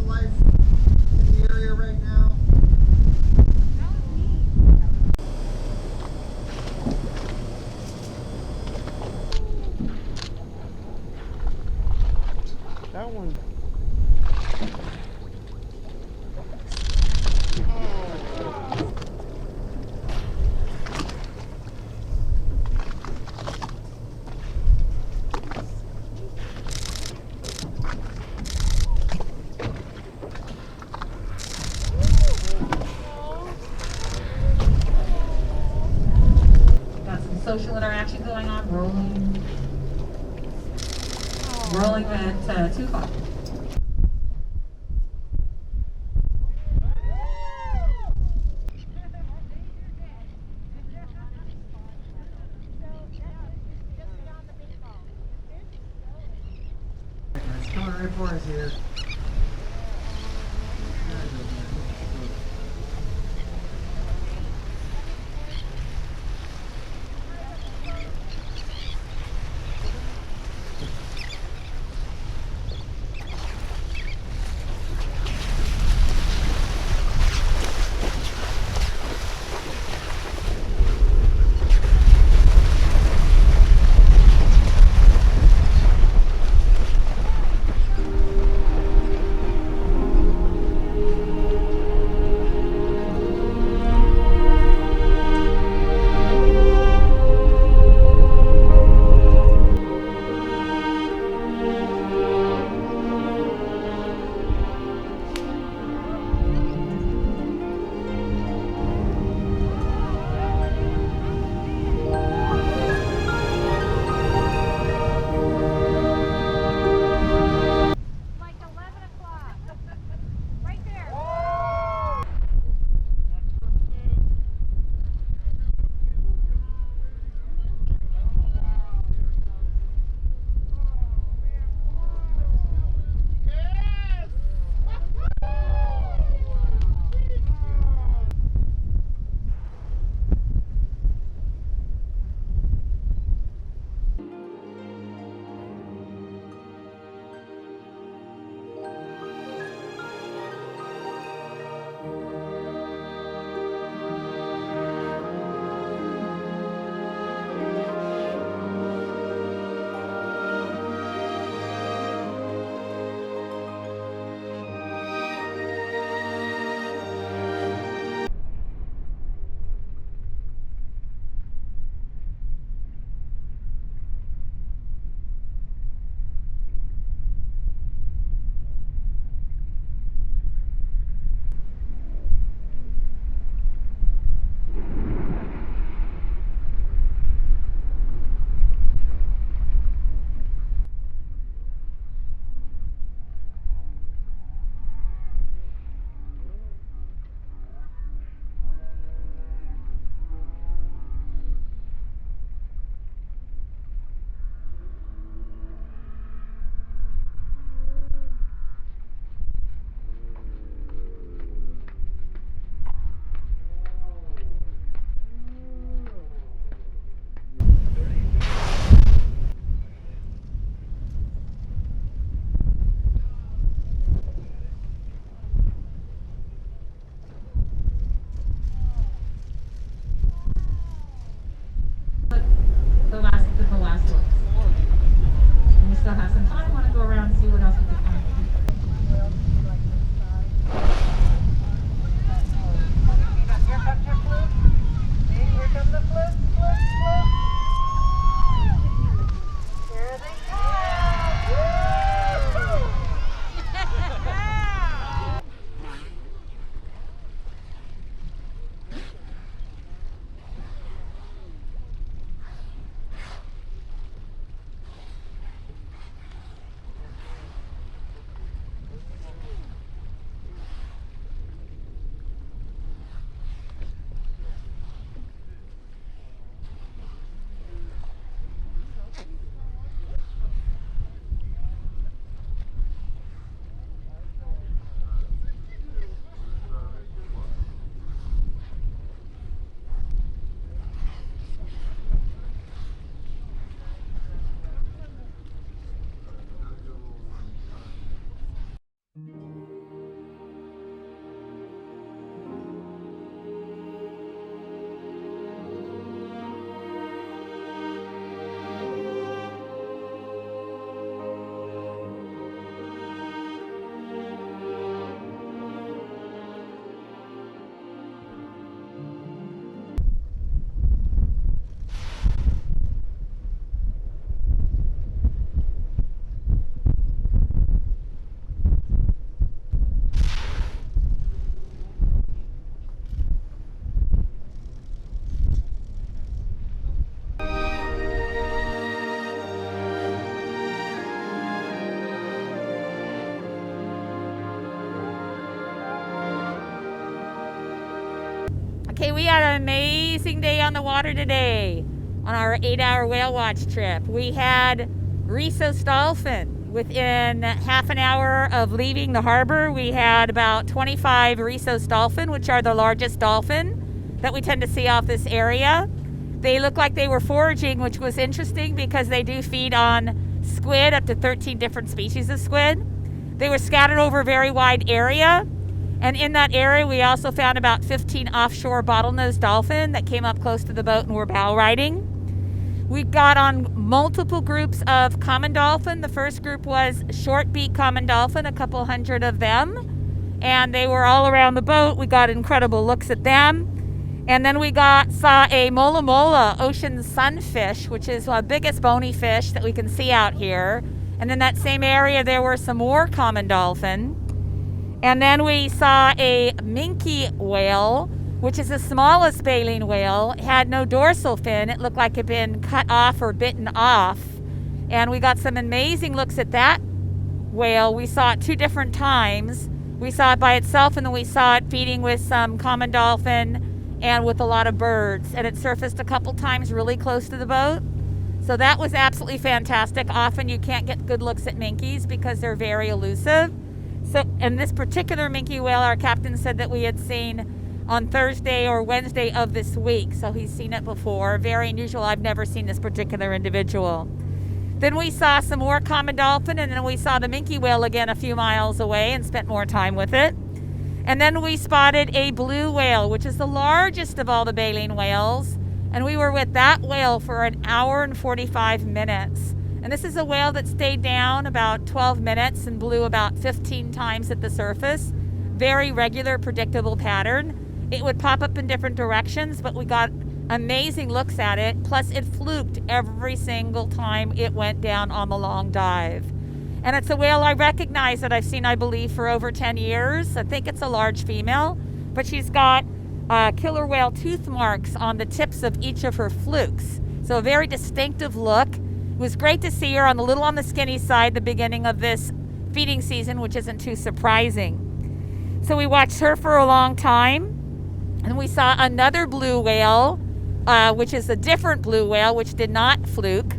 life in the area right now. That one. Social interaction going on, rolling at 2 o'clock. It's coming right for us here. Okay, we had an amazing day on the water today on our 8-hour whale watch trip. We had Risso dolphin. Within half an hour of leaving the harbor, we had about 25 Risso dolphin, which are the largest dolphin that we tend to see off this area. They looked like they were foraging, which was interesting because they do feed on squid, up to 13 different species of squid. They were scattered over a very wide area. And in that area, we also found about 15 offshore bottlenose dolphin that came up close to the boat and were bow riding. We got on multiple groups of common dolphin. The first group was short-beaked common dolphin, a couple hundred of them. And they were all around the boat. We got incredible looks at them. And then we saw a Mola Mola ocean sunfish, which is the biggest bony fish that we can see out here. And in that same area, there were some more common dolphin. And then we saw a Minke Whale, which is the smallest baleen whale. It had no dorsal fin. It looked like it had been cut off or bitten off. And we got some amazing looks at that whale. We saw it 2 different times. We saw it by itself, and then we saw it feeding with some common dolphin and with a lot of birds. And it surfaced a couple times really close to the boat. So that was absolutely fantastic. Often you can't get good looks at minkies because they're very elusive. So, and this particular Minke Whale, our captain said that we had seen on Thursday or Wednesday of this week. So he's seen it before. Very unusual. I've never seen this particular individual. Then we saw some more common dolphin, and then we saw the Minke Whale again a few miles away and spent more time with it. And then we spotted a blue whale, which is the largest of all the baleen whales. And we were with that whale for an hour and 45 minutes. And this is a whale that stayed down about 12 minutes and blew about 15 times at the surface. Very regular, predictable pattern. It would pop up in different directions, but we got amazing looks at it. Plus, it fluked every single time it went down on the long dive. And it's a whale I recognize that I've seen, I believe, for over 10 years. I think it's a large female, but she's got killer whale tooth marks on the tips of each of her flukes. So a very distinctive look. It was great to see her on the skinny side the beginning of this feeding season, which isn't too surprising. So we watched her for a long time, and we saw another blue whale, which is a different blue whale, which did not fluke.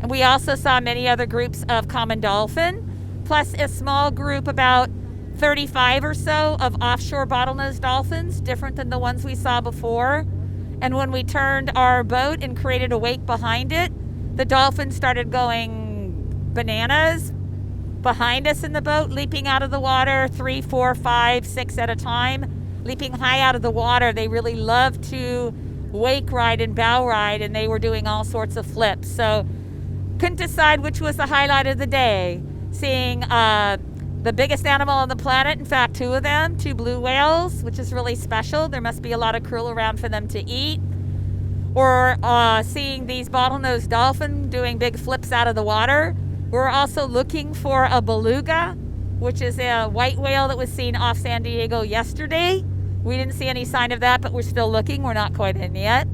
And we also saw many other groups of common dolphin, plus a small group, about 35 or so, of offshore bottlenose dolphins, different than the ones we saw before. And when we turned our boat and created a wake behind it, the dolphins started going bananas behind us in the boat, leaping out of the water 3, 4, 5, 6 at a time, leaping high out of the water. They really love to wake ride and bow ride, and they were doing all sorts of flips. So couldn't decide which was the highlight of the day. Seeing the biggest animal on the planet, in fact 2 of them, 2 blue whales, which is really special. There must be a lot of krill around for them to eat. Or seeing these bottlenose dolphin doing big flips out of the water. We're also looking for a beluga, which is a white whale that was seen off San Diego yesterday. We didn't see any sign of that, but we're still looking. We're not quite in yet.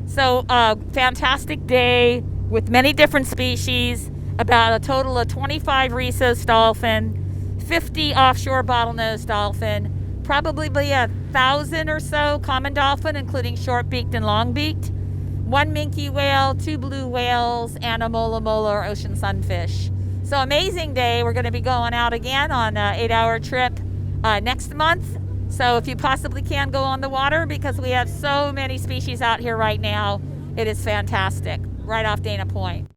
So fantastic day with many different species, about a total of 25 Risso dolphin, 50 offshore bottlenose dolphin, probably 1,000 or so common dolphin, including short-beaked and long-beaked, 1 Minke whale, 2 blue whales, and a Mola Mola or ocean sunfish. So amazing day. We're going to be going out again on an 8-hour trip next month. So if you possibly can, go on the water, because we have so many species out here right now. It is fantastic, right off Dana Point.